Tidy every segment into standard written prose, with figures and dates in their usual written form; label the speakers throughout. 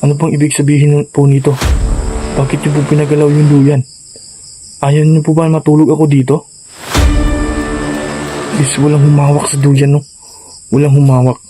Speaker 1: Ano pong ibig sabihin po nito? Bakit niyo po pinagalaw yung duyan? Ayaw niyo po ba matulog ako dito? Is walang humawak sa duyan, no? Walang humawak.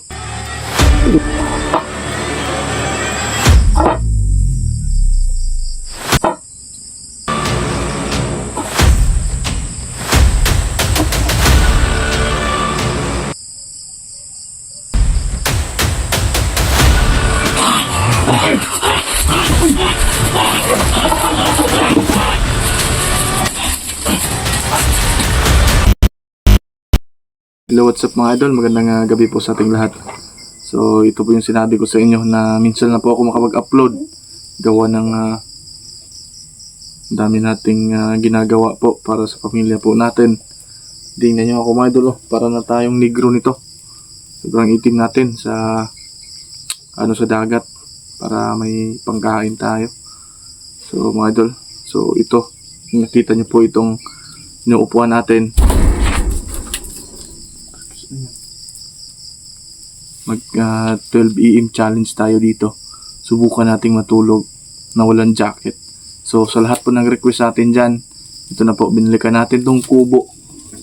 Speaker 1: Hello, what's up mga idol? Magandang gabi po sa ating lahat. So, ito po yung sinabi ko sa inyo na minsan na po ako makapag-upload. Gawa ng dami nating ginagawa po para sa pamilya po natin. Tingnan nyo ako mga idol, para na tayong negro nito. Sobrang itim natin sa sa dagat para may pangkain tayo. So mga idol, so ito, nakita nyo po itong inuupuan natin. Mag 12 AM challenge tayo dito. Subukan nating matulog na walang jacket. So sa lahat po ng request natin dyan, ito na po, binilikan natin tong kubo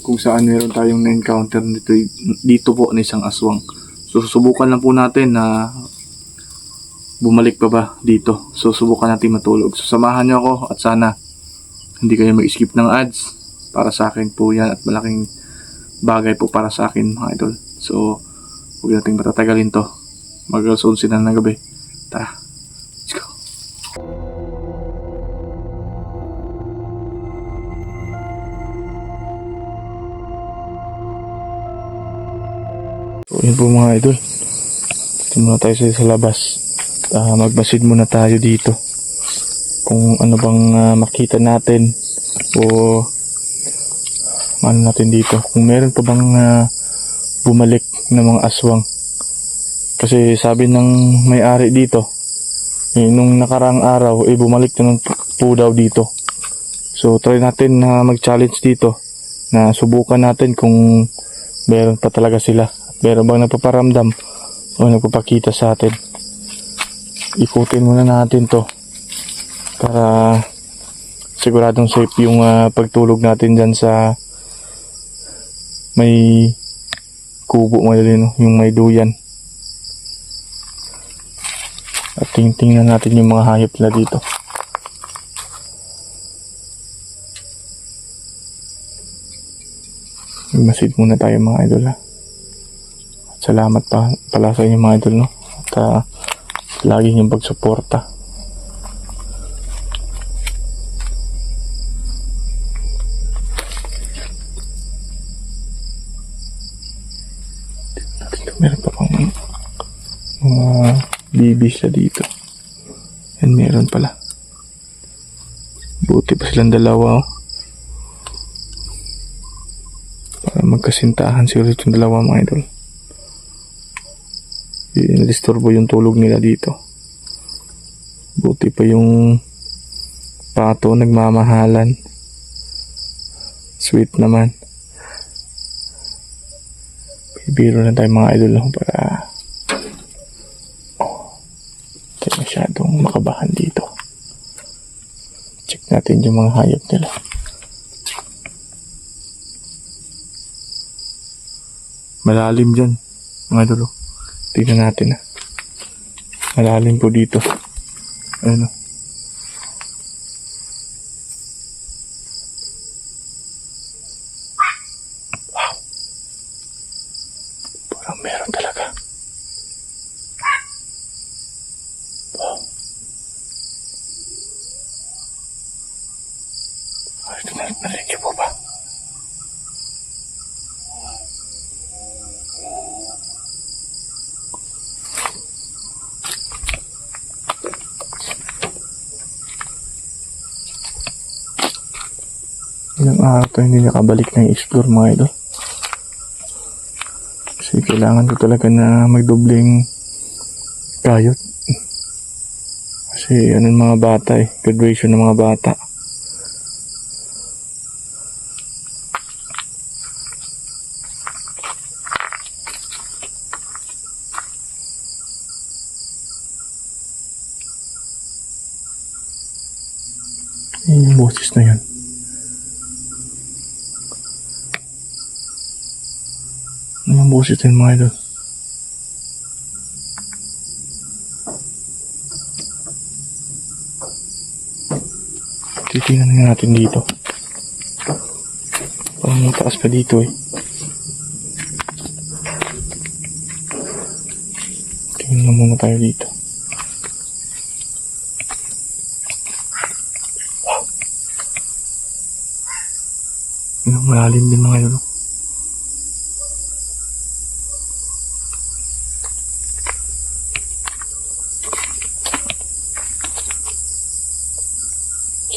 Speaker 1: kung saan meron tayong na-encounter dito po na isang aswang. So susubukan lang po natin na bumalik pa ba dito. So subukan natin matulog. So samahan nyo ako at sana hindi kayo mag-skip ng ads. Para sa akin po yan at malaking bagay po para sa akin mga idol. So huwag nating matatagalin to. Mag-alas 11 na ng gabi. Tara, let's go. So yun po mga idol. Dito muna tayo sa labas. Magmasid muna tayo dito. Kung ano bang makita natin o ano natin dito. Kung meron pa bang bumalik ng mga aswang. Kasi sabi ng may-ari dito, nung nakarang araw, bumalik na ng po daw dito. So try natin na mag-challenge dito. Na subukan natin kung meron pa talaga sila. Meron bang nagpaparamdam o nagpapakita sa atin. Ikutin muna natin to para siguradong safe yung pagtulog natin dyan sa may kubo madalino, yung may duyan. At tingnan natin yung mga hayop na dito. Magmasid muna tayo mga idol ha. At salamat pala sa inyo mga idol, no? At lagi yung pagsuporta. Meron pa pang mga bibis na dito. Yan, meron pala. Buti pa silang dalawa, oh. Para magkasintahan siguro itong dalawa mga idol. Nadisturbo yung tulog nila dito. Buti pa yung pato nagmamahalan. Sweet naman. Biro na tayo mga idol para tayo masyadong makabahan dito. Check natin yung mga hayop nila. Malalim dyan mga idol. Tingnan natin malalim po dito. Ayun o. Meron talaga. Wow. Ito narinig niyo po ba? Ilang araw to hindi nakabalik na i-explore mga idol. Kasi kailangan ko talaga na magdobling kayot. Kasi ano mga bata graduation ng mga bata. Yan yung boses na yun. Ano yung boses na yun, mga idol? Titingnan nga natin dito. Parang mataas pa dito eh. Tingnan na muna tayo dito. Wow. Yung malalim din mga idol.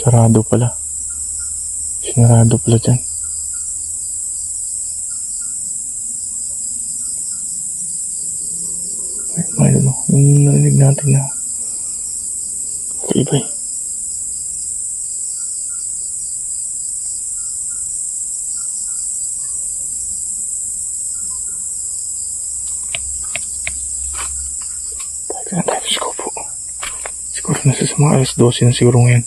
Speaker 1: Sarado pala. Sinarado pala dyan. Ay, ano, yung narinig natin na kakaiba eh. Tayo na tayo sa kupo. Siguro nasa sa mga alas 12 na siguro ngayon.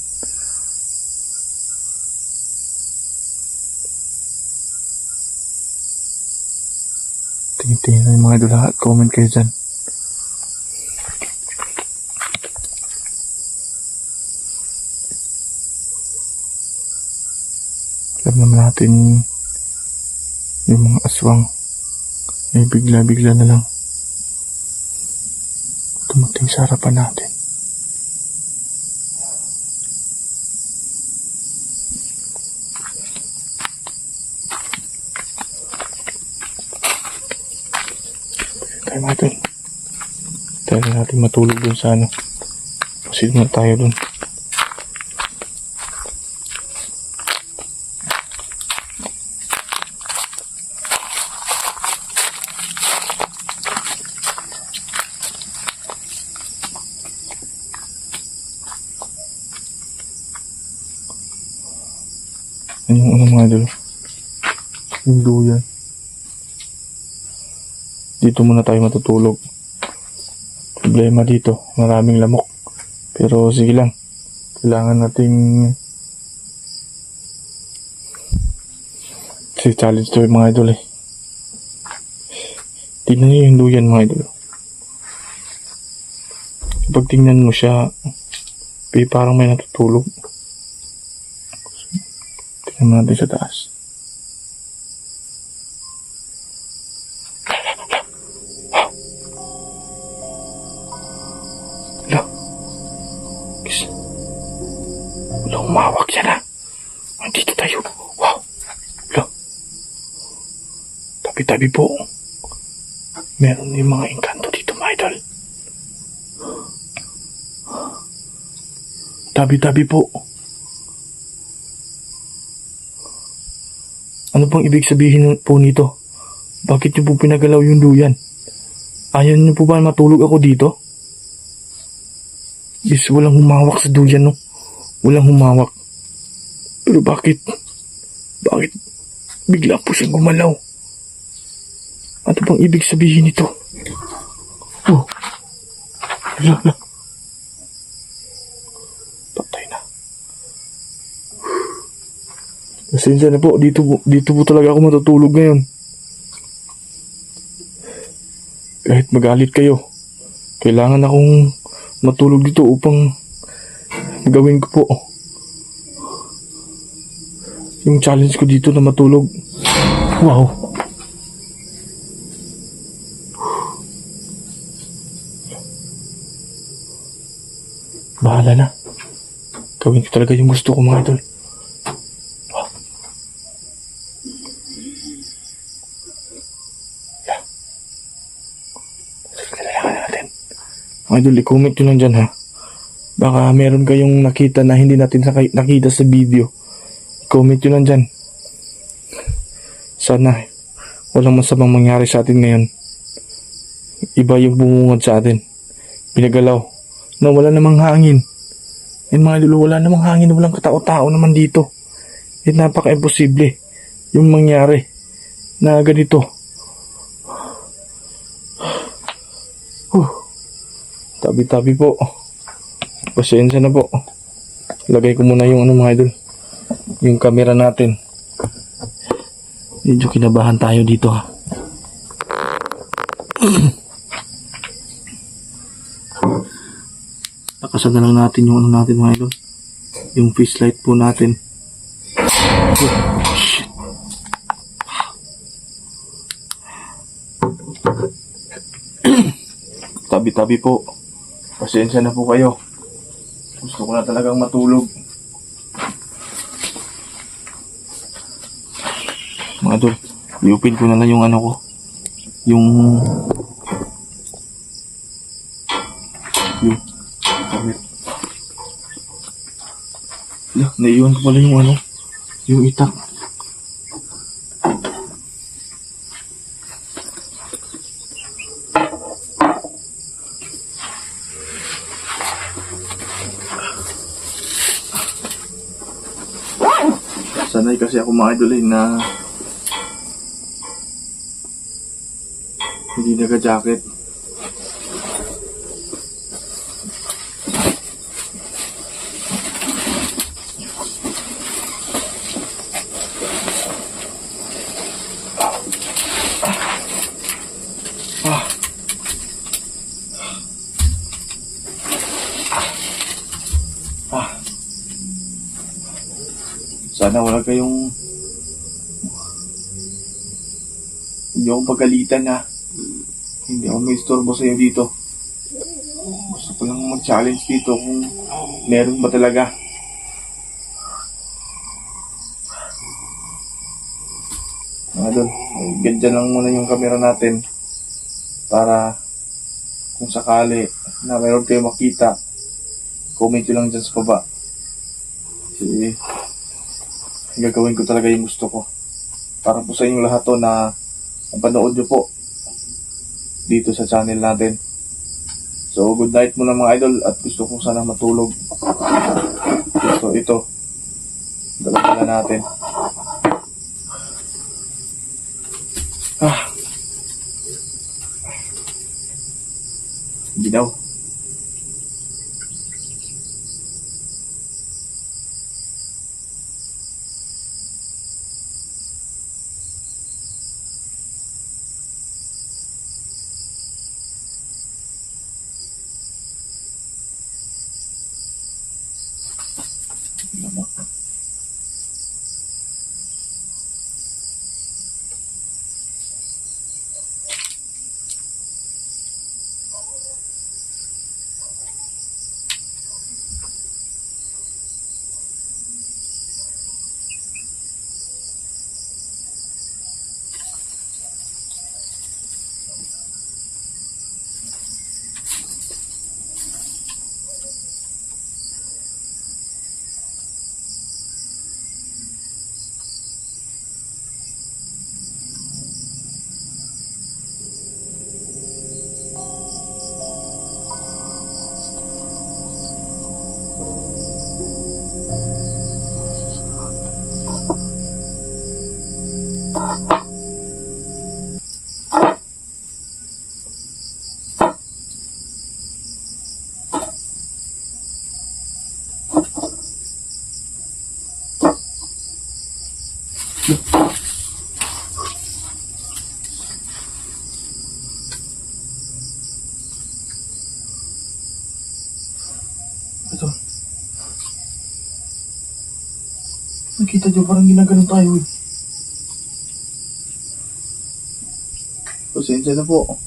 Speaker 1: Tingin-tingin na yung mga idol lahat. Comment kayo dyan. Alam naman natin yung mga aswang ay bigla-bigla na lang dumating sa harapan natin. Tayo natin. Tayo na natin matulog dun sa ano. Proceed na tayo dun. Ano yung mga idol? Yung duyan. Dito muna tayo matutulog. Problema dito, maraming lamok. Pero sige lang. Kailangan nating challenge to yung mga idol eh. Tingnan niyo yung duyan mga idol. Kapag tingnan mo siya, parang may natutulog. Tingnan natin sa taas. Wala, umawak siya na. Andito tayo. Wow. Wala. Tabi-tabi po. Meron yung mga engkanto dito, mga idol. Tabi-tabi po. Ano pang ibig sabihin po nito? Bakit niyo po pinagalaw yung duyan? Ayaw niyo po ba matulog ako dito? Yes, walang humawak sa duyan, no? Walang humawak. Pero bakit? Bakit bigla po siyang gumalaw? Ano bang ibig sabihin nito? Oh. Hala. Patay na. Pasensya na po. Dito po talaga ako matutulog ngayon. Kahit magalit kayo, kailangan akong matulog dito upang gawin ko po yung challenge ko dito na matulog. Wow. Bahala na. Gawin ko talaga yung gusto ko, mga idol. Wow. Yeah. Kailangan natin. Mga idol, i-comment nyo lang dyan ha. Baka meron kayong nakita na hindi natin nakita sa video. Comment nyo lang dyan. Sana walang masamang mangyari sa atin ngayon. Iba yung bumungad sa atin. Pinagalaw. Na wala namang hangin. Yan mga idol, wala namang hangin. Walang katao-tao naman dito. Yan napaka-imposible yung mangyari na ganito. Tabi-tabi po. Pasensya na po. Lagay ko muna yung mga idol, yung camera natin. Medyo kinabahan tayo dito ha. Lakasan na lang natin yung natin mga idol, yung fish light po natin. Shit. Tabi-tabi po, pasensya na po kayo. Gusto ko na talagang matulog. Mga idol, i-open ko na lang yung yung camera. Naiiwan ko pala yung itak. Sanay kasi ako mga idol na hindi naka-jacket. Sana wala kayong hindi ako pagalitan ha. Hindi ako may istorbo sa inyo dito. Gusto ko lang mag-challenge dito kung meron ba talaga. Mga doon, ganyan lang muna yung camera natin para kung sakali na meron kayo makita, comment nyo lang dyan sa baba. Kasi gagawin ko talaga yung gusto ko para po sa inyong lahat to na mapanood nyo po dito sa channel natin. So good night muna mga idol, at gusto ko sana matulog. So ito, dala natin. Ginaw. Ito. Nakita nyo parang ginaganon tayo eh. Pasensya na po.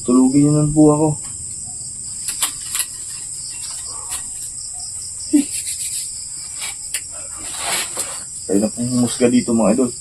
Speaker 1: Tulugin nyo na po ako. Tayo na pong humusga dito mga idol.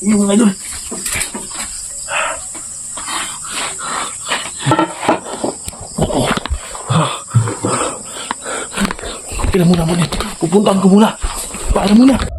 Speaker 1: Yung mga idol. Kailan muna mo din. Pupuntahan ko muna. Paano muna?